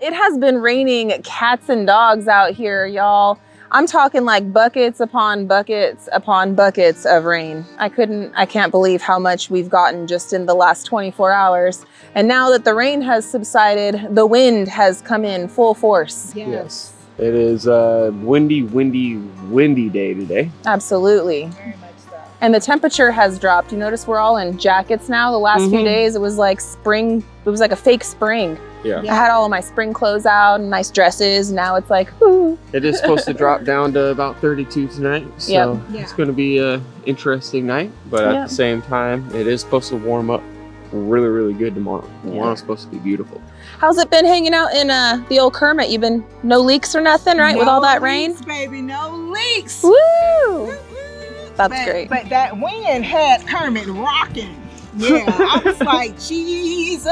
It has been raining cats and dogs out here, y'all. I'm talking like buckets upon buckets upon buckets of rain. I can't believe how much we've gotten just in the last 24 hours. And now that the rain has subsided, the wind has come in full force. Yes. It is a windy day today. Absolutely. Very much so. And the temperature has dropped. You notice we're all in jackets now. The last few days, it was like spring. It was like a fake spring. Yeah. I had all of my spring clothes out and nice dresses. Now it's like, ooh. It is supposed to drop down to about 32 tonight. So Yep. it's going to be an interesting night. But at the same time, it is supposed to warm up really, really good tomorrow. Tomorrow's supposed to be beautiful. How's it been hanging out in the old Kermit? You've been no leaks or nothing, right? With all that rain? Leaks, baby, no leaks. Woo! That's great. But that wind had Kermit rocking. Yeah, I was like, Jesus.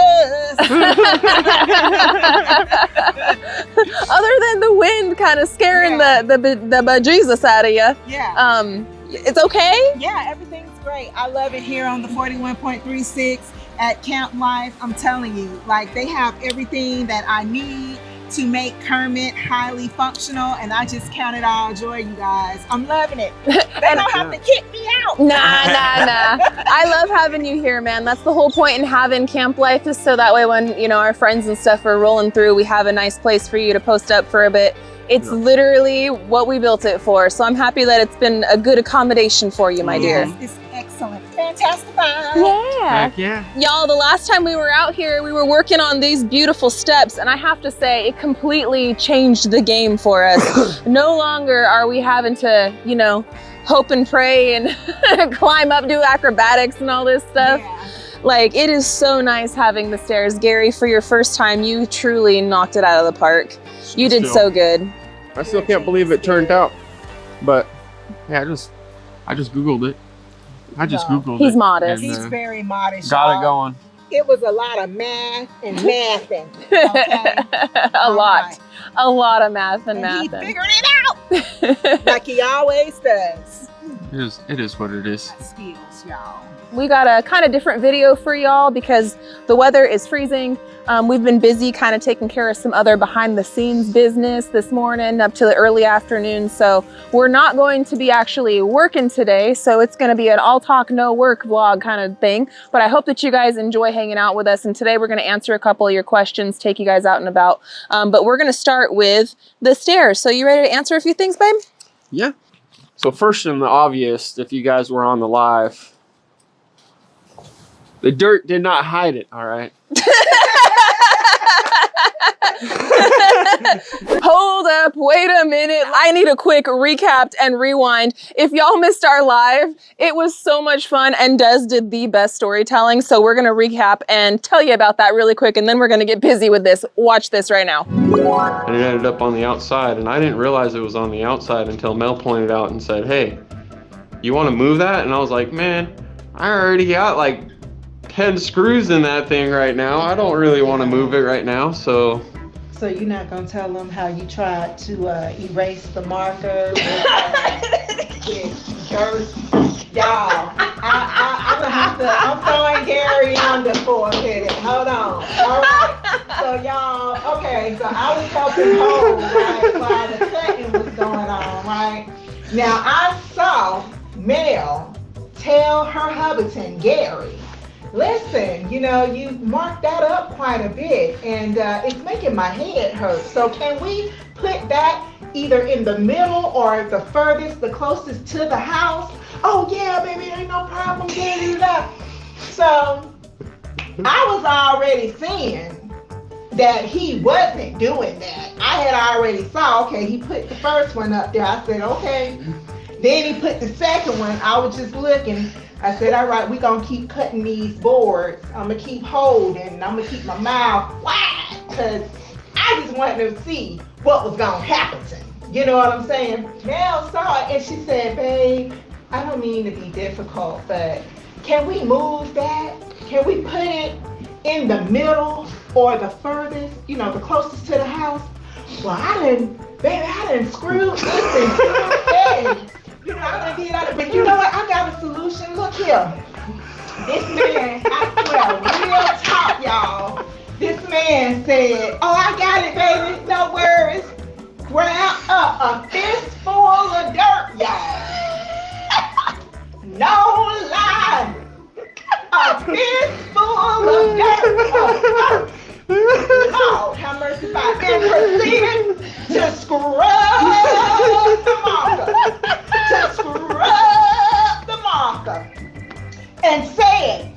Other than the wind kind of scaring the bejesus out of you. Yeah. It's okay? Yeah, everything's great. I love it here on the 41.36 at Camp Life. I'm telling you, like, they have everything that I need to make Kermit highly functional, and I just count it all joy, you guys. I'm loving it. They don't have to kick me out. Nah. I love having you here, man. That's the whole point in having Camp Life, is so that way when, you know, our friends and stuff are rolling through, we have a nice place for you to post up for a bit. It's literally what we built it for. So I'm happy that it's been a good accommodation for you, my dear. It's excellent. Fantastic. Yeah. Heck yeah. Y'all, the last time we were out here, we were working on these beautiful steps, and I have to say, it completely changed the game for us. No longer are we having to, you know, hope and pray and climb up, do acrobatics and all this stuff. Yeah. Like, it is so nice having the stairs. Gary, for your first time, you truly knocked it out of the park. You did so good. I still can't believe it turned out. But yeah, I just Googled it. Googled it. He's modest. He's very modest. Got it going. It was a lot of math and mathing. Okay? A lot of math and He mathing. figured it out like he always does. It is what it is. Skills, y'all. We got a kind of different video for y'all because the weather is freezing. We've been busy kind of taking care of some other behind the scenes business this morning up to the early afternoon. So we're not going to be actually working today. So it's going to be an all talk, no work vlog kind of thing. But I hope that you guys enjoy hanging out with us. And today we're going to answer a couple of your questions, take you guys out and about. But we're going to start with the stairs. So you ready to answer a few things, babe? Yeah. So first and the obvious, if you guys were on the live, the dirt did not hide it, all right? Hold up, wait a minute. I need a quick recap and rewind. If y'all missed our live, it was so much fun, and Des did the best storytelling. So we're gonna recap and tell you about that really quick, and then we're gonna get busy with this. Watch this right now. And it ended up on the outside, and I didn't realize it was on the outside until Mel pointed out and said, hey, you wanna move that? And I was like, man, I already got like 10 screws in that thing right now. I don't really wanna move it right now, so. So you're not gonna tell them how you tried to erase the marker with dirt? Y'all, I'm throwing Gary under for a minute. Hold on. All right. So y'all, okay, so I was helping hold, right, while the cutting was going on, right? Now I saw Mel tell her hubbarton, Gary, listen, you know, you marked that up quite a bit, and it's making my head hurt. So can we put that either in the middle or the furthest, the closest to the house? Oh yeah, baby, ain't no problem getting that. So I was already seeing that he wasn't doing that. I had already saw, okay, he put the first one up there. I said, okay. Then he put the second one. I was just looking. I said, all right, we're gonna keep cutting these boards. I'm gonna keep holding. I'm gonna keep my mouth wide, because I just wanted to see what was gonna happen to me. You know what I'm saying? Mel saw it and she said, babe, I don't mean to be difficult, but can we move that? Can we put it in the middle or the furthest, you know, the closest to the house? Well, I didn't screw this and hey. You know, I done did that, but you know what? I got a solution. Look here. This man, I swear, real talk, y'all. This man said, oh, I got it, A fistful of dirt, y'all. No lie. A fistful of dirt. Lord, have mercy, and proceeded to scrub the marker. To scrub the marker. And said,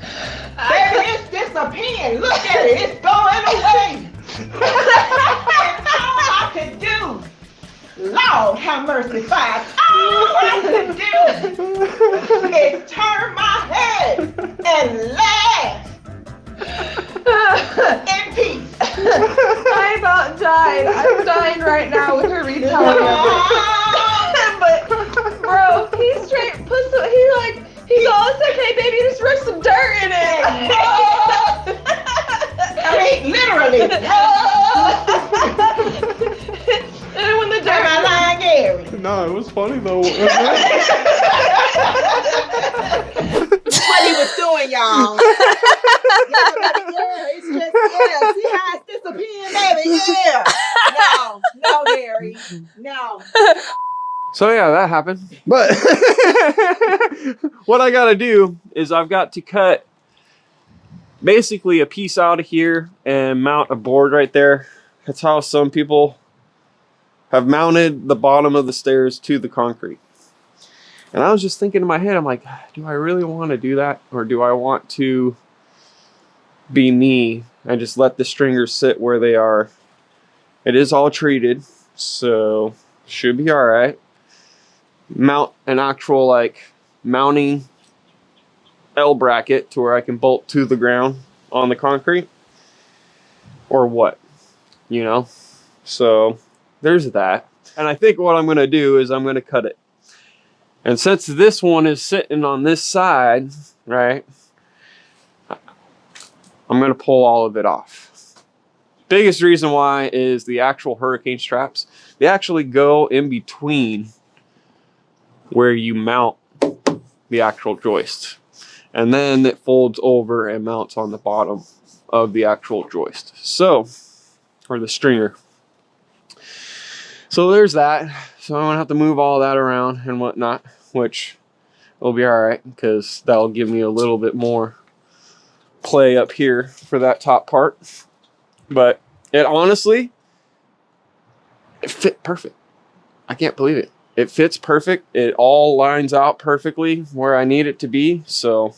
baby, it's disappearing. Look at it, it's going away. And all I could do, Lord have mercy, all I could do is turn my head and laugh in peace. I about died. I'm dying right now with her retelling of it. But bro, he straight puts he's all, it's okay, baby, just rush some dirt in it. I mean, literally. And when the dirt. Am I lying, Gary? No, it was funny though. That's what he was doing, y'all. Yeah, it's just, yeah, see how it's disappearing, baby, yeah. No, Gary, no. So yeah, that happened. But what I gotta do is I've got to cut basically a piece out of here and mount a board right there. That's how some people have mounted the bottom of the stairs to the concrete. And I was just thinking in my head, I'm like, do I really want to do that? Or do I want to be me and just let the stringers sit where they are? It is all treated, so should be all right. Mount an actual like mounting L bracket to where I can bolt to the ground on the concrete, or what, you know? So there's that. And I think what I'm gonna do is I'm gonna cut it. And since this one is sitting on this side, right, I'm gonna pull all of it off. Biggest reason why is the actual hurricane straps. They actually go in between where you mount the actual joist. And then it folds over and mounts on the bottom of the actual joist. So, or the stringer. So there's that. So I'm gonna have to move all that around and whatnot, which will be all right because that'll give me a little bit more play up here for that top part. But it honestly, it fit perfect. I can't believe it. It fits perfect. It all lines out perfectly where I need it to be. So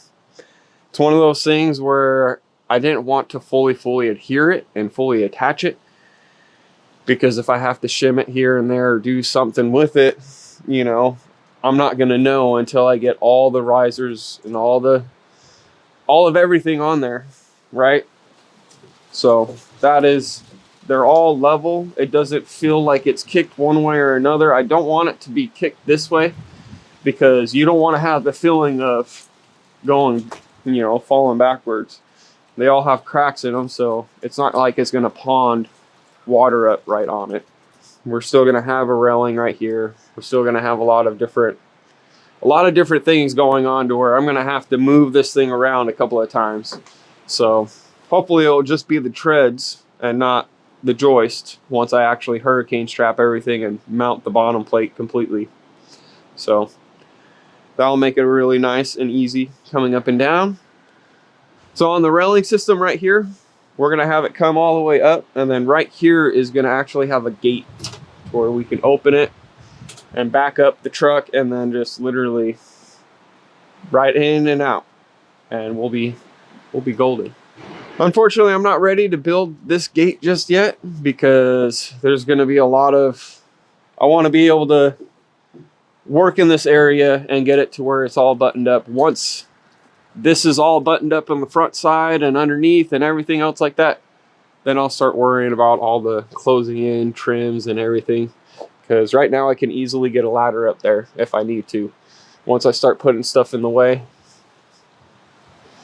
it's one of those things where I didn't want to fully adhere it and fully attach it, because if I have to shim it here and there or do something with it, you know, I'm not going to know until I get all the risers and all of everything on there, right? So that is, they're all level. It doesn't feel like it's kicked one way or another. I don't want it to be kicked this way because you don't want to have the feeling of going, you know, falling backwards. They all have cracks in them, so it's not like it's going to pond water up right on it. We're still going to have a railing right here. We're still going to have a lot of different things going on to where I'm going to have to move this thing around a couple of times. So hopefully it'll just be the treads and not the joist once I actually hurricane strap everything and mount the bottom plate completely. So that'll make it really nice and easy coming up and down. So on the railing system right here, we're gonna have it come all the way up, and then right here is gonna actually have a gate where we can open it and back up the truck and then just literally right in and out, and we'll be golden. Unfortunately, I'm not ready to build this gate just yet because there's going to be a lot of, I want to be able to work in this area and get it to where it's all buttoned up. Once this is all buttoned up on the front side and underneath and everything else like that, then I'll start worrying about all the closing in trims and everything, because right now I can easily get a ladder up there if I need to once I start putting stuff in the way.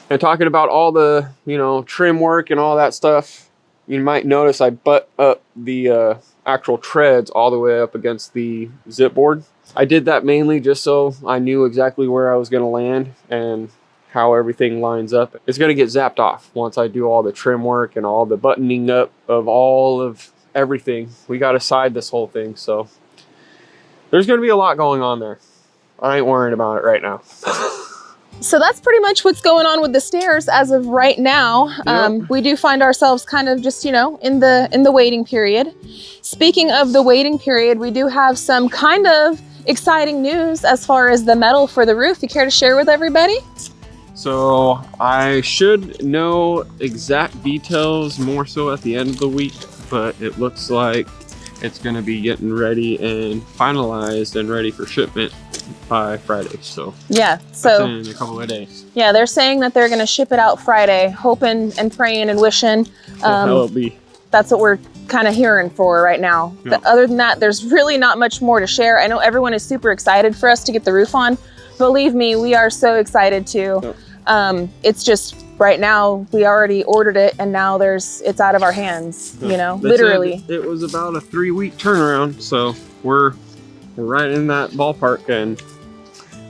And talking about all the, you know, trim work and all that stuff, you might notice I butt up the actual treads all the way up against the zip board. I did that mainly just so I knew exactly where I was going to land and how everything lines up. It's going to get zapped off once I do all the trim work and all the buttoning up of all of everything. We got to side this whole thing, so there's going to be a lot going on there. I ain't worried about it right now. So that's pretty much what's going on with the stairs as of right now. Yep. We do find ourselves kind of just, you know, in the waiting period. Speaking of the waiting period, we do have some kind of exciting news as far as the metal for the roof. You care to share with everybody? So I should know exact details more so at the end of the week, but it looks like it's going to be getting ready and finalized and ready for shipment by Friday. So Yeah, that's so in a couple of days. yeah, they're saying that they're going to ship it out Friday, hoping and praying and wishing. Hell it'll be. That's what we're kind of hearing for right now. Yeah. But other than that, there's really not much more to share. I know everyone is super excited for us to get the roof on. Believe me, we are so excited too. Yeah. It's just right now we already ordered it and now it's out of our hands, you know, They literally. said it was about a 3-week turnaround, so we're right in that ballpark, and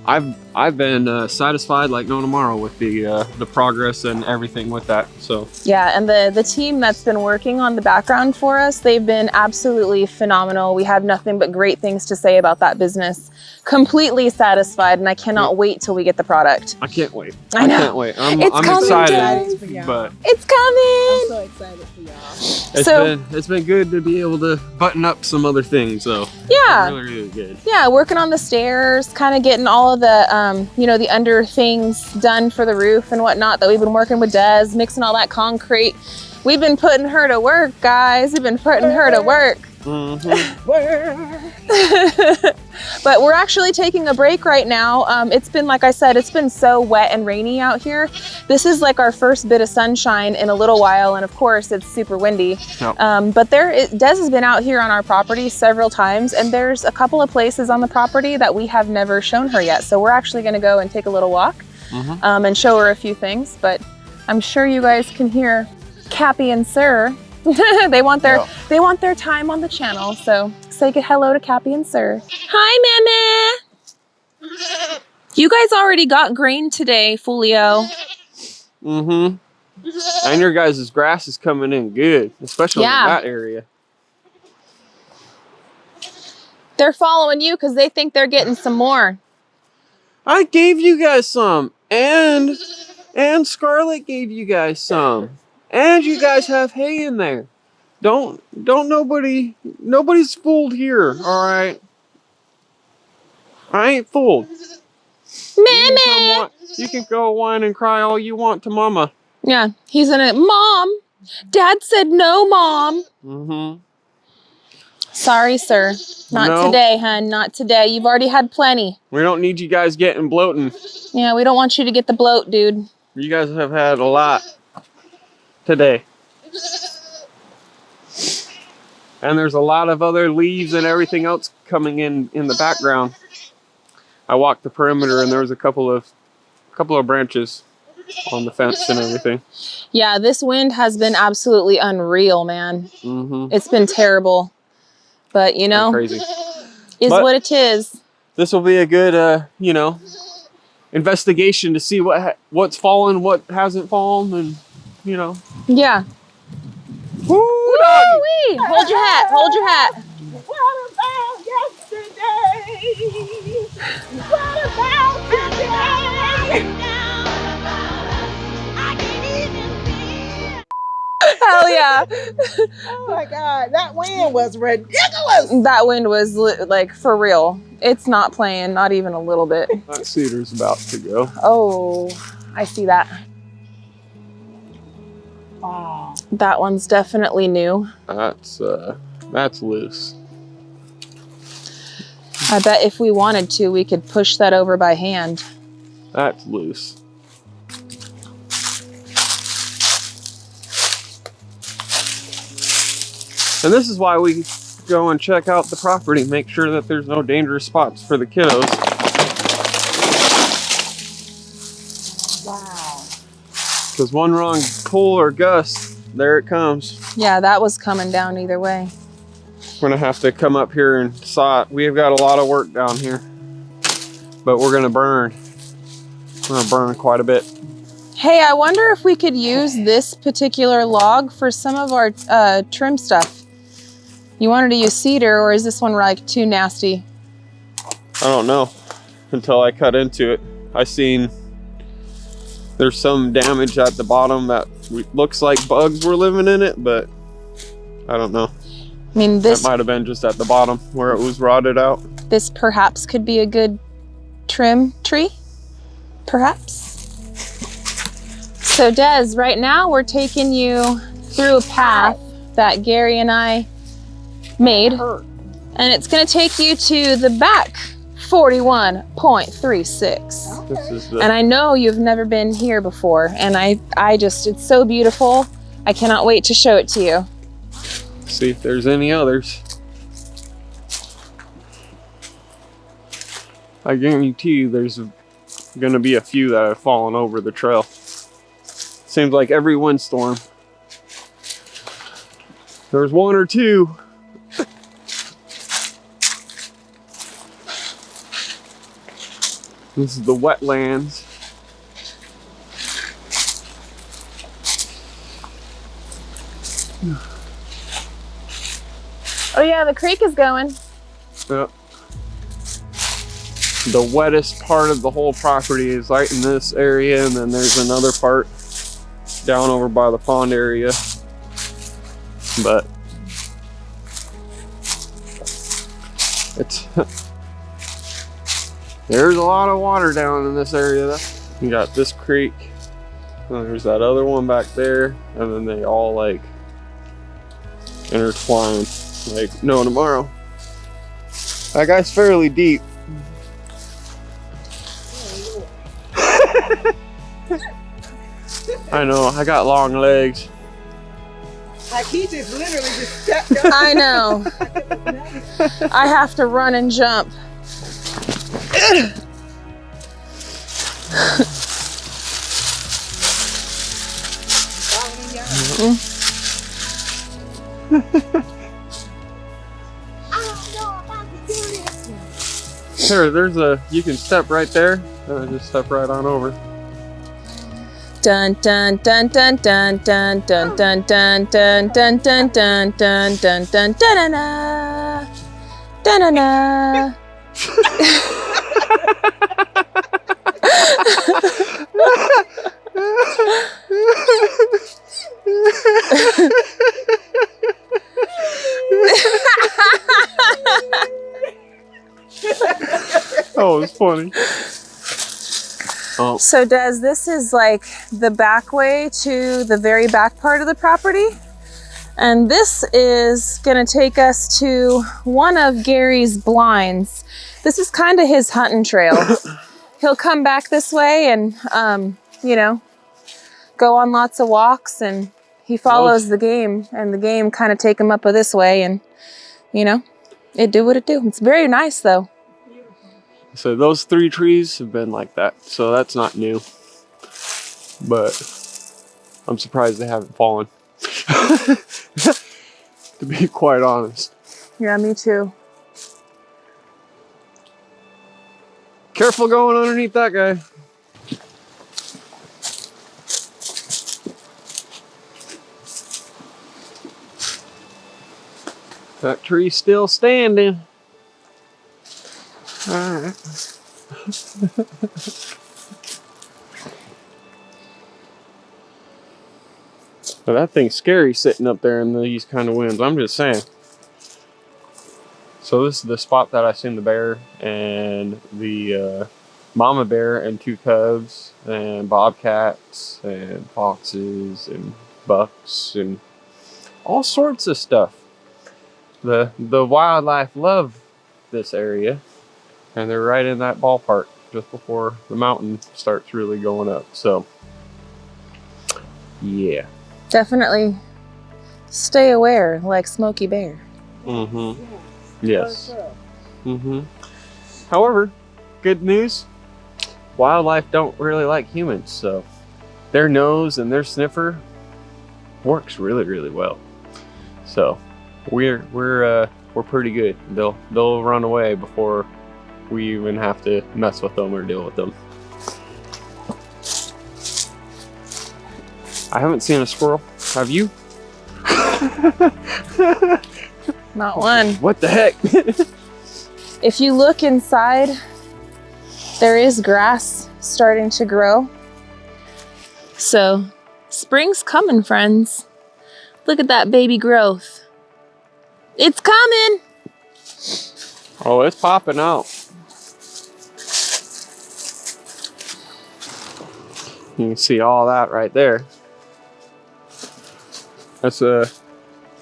I've been satisfied like no tomorrow with the progress and everything with that. So Yeah, and the team that's been working on the background for us, they've been absolutely phenomenal. We have nothing but great things to say about that business. Completely satisfied, and I cannot wait till we get the product. I can't wait. I know. Can't wait. I'm It's coming, excited, guys. For y'all. but It's I'm coming! so excited for y'all. it's been good to be able to button up some other things. So Yeah. really good. Yeah, working on the stairs, kind of getting all of the, you know, the under things done for the roof and whatnot that we've been working with Des, mixing all that concrete. We've been putting her to work, guys. We've been putting her to work. But we're actually taking a break right now. It's been, like I said, it's been so wet and rainy out here. This is like our first bit of sunshine in a little while, and of course it's super windy. Yep. But Des has been out here on our property several times, and there's a couple of places on the property that we have never shown her yet. So we're actually gonna go and take a little walk and show her a few things. But I'm sure you guys can hear Cappy and Sir. they want their time on the channel, so say hello to Cappy and Sir. Hi, Meme. You guys already got grain today, Fulio. And your guys' grass is coming in good, especially in that area. They're following you because they think they're getting some more. I gave you guys some, and Scarlett gave you guys some, and you guys have hay in there. Nobody's fooled here, all right? I ain't fooled. Meme. You can go whine and cry all you want to Mama. Yeah, he's in it. Mom, Dad said no, Mom. Sorry, sir. Not today, hun. Not today. You've already had plenty. We don't need you guys getting bloating. Yeah, we don't want you to get the bloat, dude. You guys have had a lot today. And there's a lot of other leaves and everything else coming in the background. I walked the perimeter and there was a couple of branches on the fence and everything. Yeah, this wind has been absolutely unreal, man. It's been terrible. But, you know, crazy. Is what it is. This will be a good, you know, investigation to see what's fallen, what hasn't fallen, and, you know. Yeah. Woo-wee! Hold your hat. Hold your hat. What about yesterday? What about today? Hell yeah. Oh my God, that wind was ridiculous. That wind was like for real. It's not playing, not even a little bit. That cedar's about to go. Oh, I see that. Wow. That one's definitely new. That's loose. I bet if we wanted to, we could push that over by hand. That's loose. And this is why we go and check out the property, make sure that there's no dangerous spots for the kiddos. Wow. Because one wrong pull or gust, there it comes. Yeah, that was coming down either way. We're gonna have to come up here and saw it. We've got a lot of work down here, but we're gonna burn. We're gonna burn quite a bit. Hey, I wonder if we could use this particular log for some of our trim stuff. You wanted to use cedar, or is this one like too nasty? I don't know until I cut into it. I seen there's some damage at the bottom that looks like bugs were living in it, but I don't know. I mean, That might have been just at the bottom where it was rotted out. this perhaps could be a good trim tree, perhaps. So Des, right now we're taking you through a path that Gary and I made, and it's gonna take you to the back 41.36. This is And I know you've never been here before, and I just, it's so beautiful. I cannot wait to show it to you. see if there's any others. I guarantee you there's gonna be a few that have fallen over the trail. Seems like every windstorm. There's one or two. This is the wetlands. Oh yeah, the creek is going. Yep. The wettest part of the whole property is right in this area, and then there's another part down over by the pond area. But it's there's a lot of water down in this area though. You got this creek, and there's that other one back there, and then they all like intertwine like no tomorrow. That guy's fairly deep. I know, I got long legs. Like he just literally just stepped up. I know. I have to run and jump. There's a, you can step right there, and just step right on over. Dun dun dun dun dun dun dun dun dun dun dun dun dun dun dun dun dun dun dun. Oh, it's funny. Oh, So Des, this is like the back way to the very back part of the property. And this is gonna take us to one of Gary's blinds. This is kind of his hunting trail. He'll come back this way and, you know, go on lots of walks, and he follows the game, and the game kind of take him up this way, and, you know, it do what it do. It's very nice though. so those 3 trees have been like that, so that's not new. But I'm surprised they haven't fallen. To be quite honest. Yeah, me too. Careful going underneath that guy. That tree's still standing. Alright. But that thing's scary sitting up there in these kind of winds. I'm just saying. So this is the spot that I seen the bear and the mama bear and 2 cubs and bobcats and foxes and bucks and all sorts of stuff. The wildlife love this area, and they're right in that ballpark just before the mountain starts really going up. So yeah. Definitely stay aware, like Smokey Bear. Mm-hmm. Yes. Mm-hmm. However, good news, wildlife don't really like humans, so their nose and their sniffer works really, really well. So we're pretty good. They'll run away before we even have to mess with them or deal with them. I haven't seen a squirrel. Have you? Not one. What the heck? If you look inside, there is grass starting to grow. So spring's coming, friends. Look at that baby growth. It's coming. Oh, it's popping out. You can see all that right there. That's a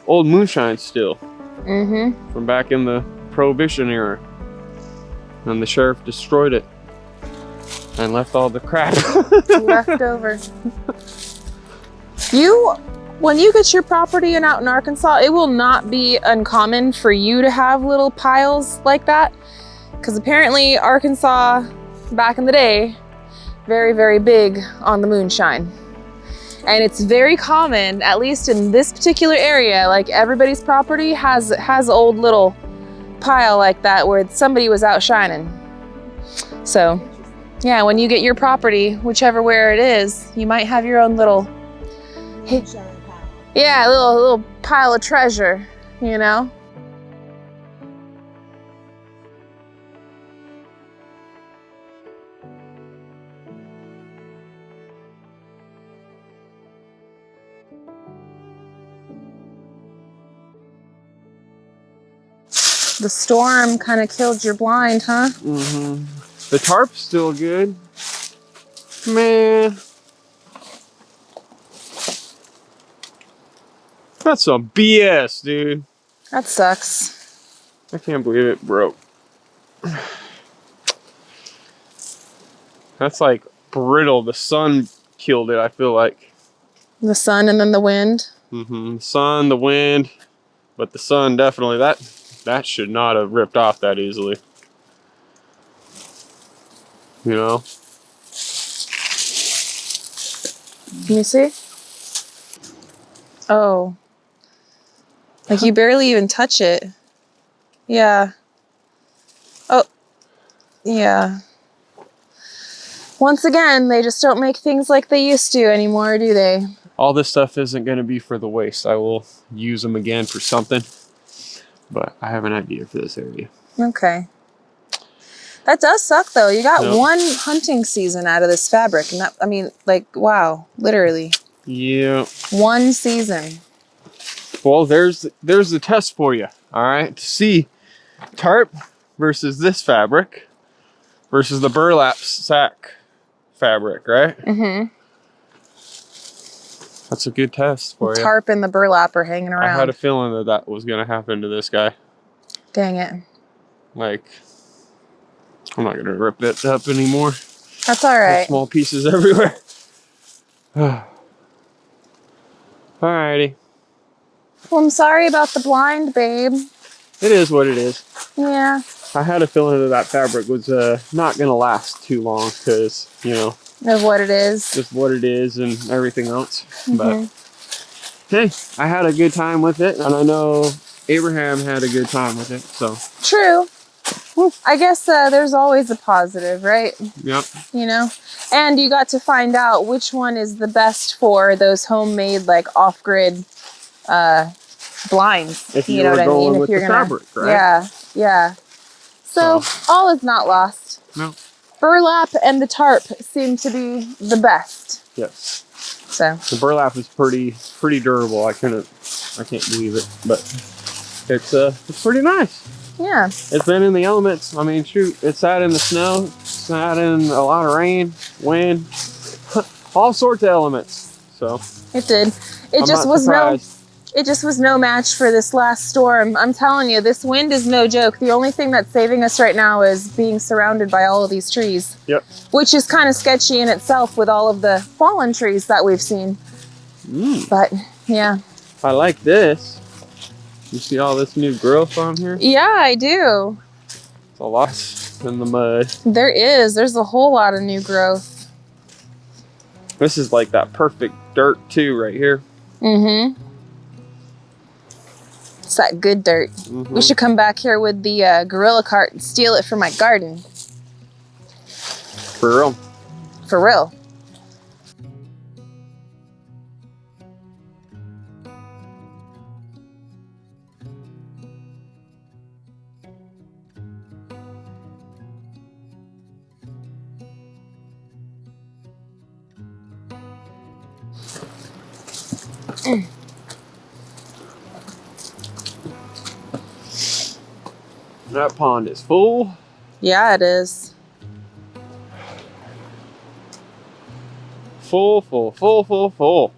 old moonshine still. Mm-hmm. From back in the Prohibition era. And the sheriff destroyed it. And left all the crap. Left over. When you get your property and out in Arkansas, it will not be uncommon for you to have little piles like that. Because apparently Arkansas, back in the day, very, very big on the moonshine. And it's very common, at least in this particular area, like everybody's property has old little pile like that where somebody was out shining. So yeah, when you get your property, whichever where it is, you might have your own little, yeah, little pile of treasure, you know? The storm kind of killed your blind, huh? Mm-hmm. The tarp's still good. Man. That's some BS, dude. That sucks. I can't believe it broke. That's like brittle. The sun killed it, I feel like. The sun and then the wind. Mm-hmm. The sun, the wind. But the sun definitely, that should not have ripped off that easily. You know? Can you see? Oh. Like you barely even touch it. Yeah. Oh. Yeah. Once again, they just don't make things like they used to anymore, do they? All this stuff isn't going to be for the waste. I will use them again for something. But I have an idea for this area. Okay. That does suck though. You got Yep. one hunting season out of this fabric. And that, I mean, like, wow, literally. Yeah. One season. Well, there's the test for you. All right. To see tarp versus this fabric versus the burlap sack fabric, right? Mm-hmm. That's a good test for The you. tarp and the burlap are hanging I around. had a feeling that was going to happen to this guy. Dang it. Like, I'm not going to rip it up anymore. That's all There's right. small pieces everywhere. Alrighty. Well, I'm sorry about the blind, babe. It is what it is. Yeah. I had a feeling that fabric was not going to last too long because, you know, Of what it is. just what it is and everything else. Mhm. But hey, I had a good time with it, and I know Abraham had a good time with it. So True. I guess there's always a positive, right? yep. You know? And you got to find out which one is the best for those homemade, like, off-grid blinds. If you know were what I going mean? with If you're the gonna, fabric, right? Yeah, yeah. So all is not lost. No. Burlap and the tarp seem to be the best. Yes. So The burlap is pretty durable. I can't believe it, but it's pretty nice. yeah. It's been in the elements. I mean, shoot, it sat in the snow, sat in a lot of rain, wind, all sorts of elements. So It did. I'm not surprised. It just was no match for this last storm. I'm telling you, this wind is no joke. The only thing that's saving us right now is being surrounded by all of these trees. Yep. Which is kind of sketchy in itself with all of the fallen trees that we've seen. But yeah. I like this. You see all this new growth on here? Yeah, I do. It's a lot in the mud. There is. There's a whole lot of new growth. This is like that perfect dirt too right here. Mm-hmm. It's that good dirt. We should come back here with the gorilla cart and steal it from my garden. For real. For real. That pond is full. Yeah, it is. Full, full, full, full, full.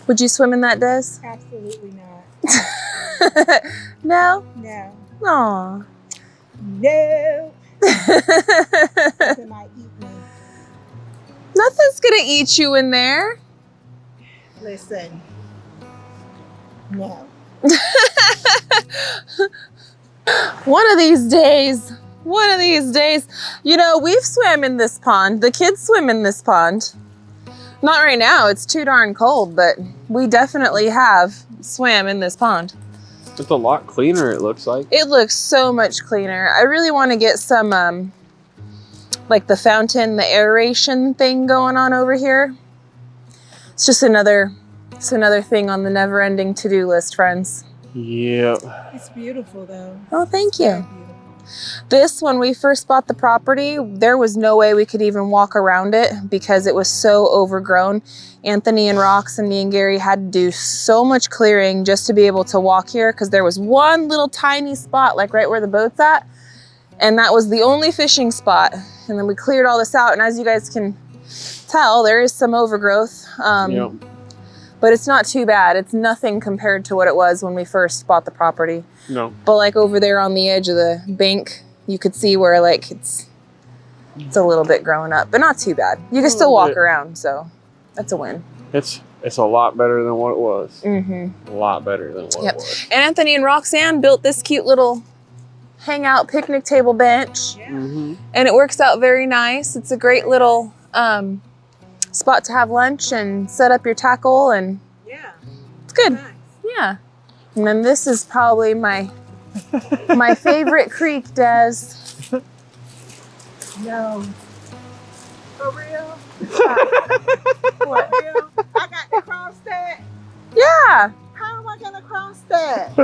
Would you swim in that, Des? Absolutely not. No? No. Aw. No. Something might eat me. Nothing's gonna eat you in there. Listen. No. One of these days. You know, we've swam in this pond. The kids swim in this pond. Not right now, it's too darn cold, but we definitely have swam in this pond. It's a lot cleaner, it looks like. It looks so much cleaner. I really want to get some, like the fountain, the aeration thing going on over here. It's just another thing on the never-ending to-do list, friends. Yep. It's beautiful though. Oh, thank Very you. beautiful. This, when we first bought the property, there was no way we could even walk around it because it was so overgrown. Anthony and Rox and me and Gary had to do so much clearing just to be able to walk here because there was one little tiny spot, like right where the boat's at, and that was the only fishing spot. And then we cleared all this out, and as you guys can tell, there is some overgrowth. Yep. But it's not too bad. It's nothing compared to what it was when we first bought the property. No. But like over there on the edge of the bank, you could see where like it's a little bit growing up, but not too bad. You can still walk around, so that's a win. It's a lot better than what it was. Mm-hmm. A lot better than what it was. And Anthony and Roxanne built this cute little hangout picnic table bench, Yeah. Mm-hmm. and it works out very nice. It's a great little spot to have lunch and set up your tackle, and Yeah. it's good. Nice. Yeah. And then this is probably my favorite creek, Des. No. For real? What? For real? I got to cross that? Yeah. How am I gonna cross that?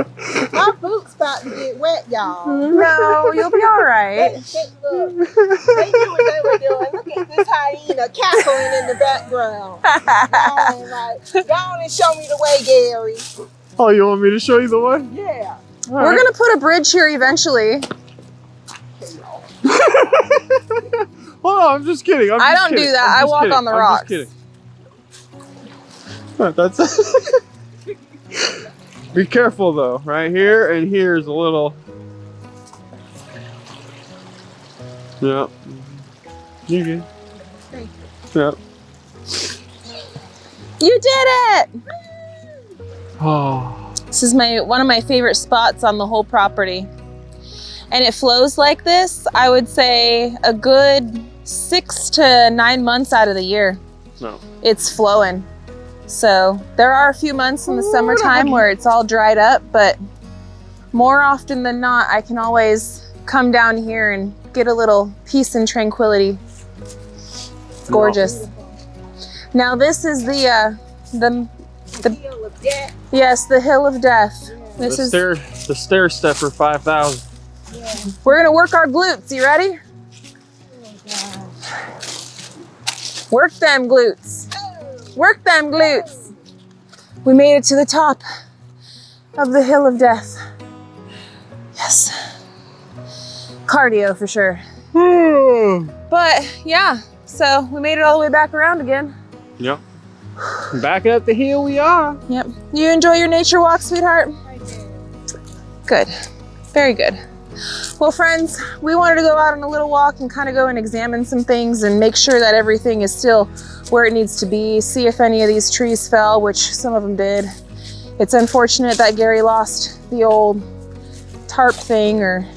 My boots about to get wet, y'all. No, you'll be all right. Look, they knew what they were doing. Look at this hyena cackling in the background. Y'all ain't right. Y'all didn't show me the way, Gary. Oh, you want me to show you the way? Yeah. We're gonna put a bridge here eventually. Hold on, I'm just kidding. I don't do that. I walk on the rocks. I'm just kidding. That's Be careful though. Right here and here's a little. Yep. You good? Thank you. Yep. You did it! Oh. This is one of my favorite spots on the whole property. And it flows like this, I would say a good 6 to 9 months out of the year. No. It's flowing. So there are a few months in the summertime where it's all dried up, but more often than not, I can always come down here and get a little peace and tranquility. It's gorgeous. Now this is the Hill of death. yes, the Hill of Death. This the is the stair stepper 5000. Yeah. we're gonna work our glutes. You ready? Oh, gosh. Work them glutes. Oh. Work them glutes. We made it to the top of the Hill of Death. Yes. Cardio for sure. But yeah, so we made it all the way back around again. Yep. Back up the hill we are. Yep. You enjoy your nature walk, sweetheart? I did. Good. Very good. Well, friends, we wanted to go out on a little walk and kind of go and examine some things and make sure that everything is still where it needs to be, see if any of these trees fell, which some of them did. It's unfortunate that Gary lost the old tarp thing or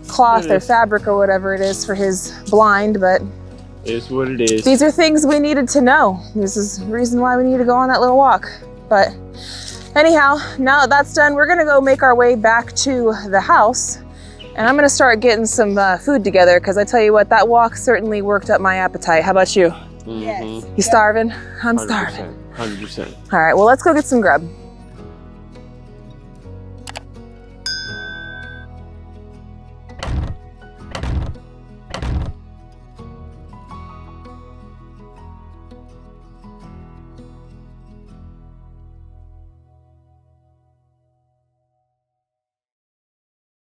cloth or fabric or whatever it is for his blind, but It's what it is. these are things we needed to know. This is the reason why we need to go on that little walk. But anyhow, now that that's done, we're gonna go make our way back to the house. And I'm gonna start getting some food together because I tell you what, that walk certainly worked up my appetite. How about you? Yes. You starving? I'm starving. 100%. All right, well, let's go get some grub.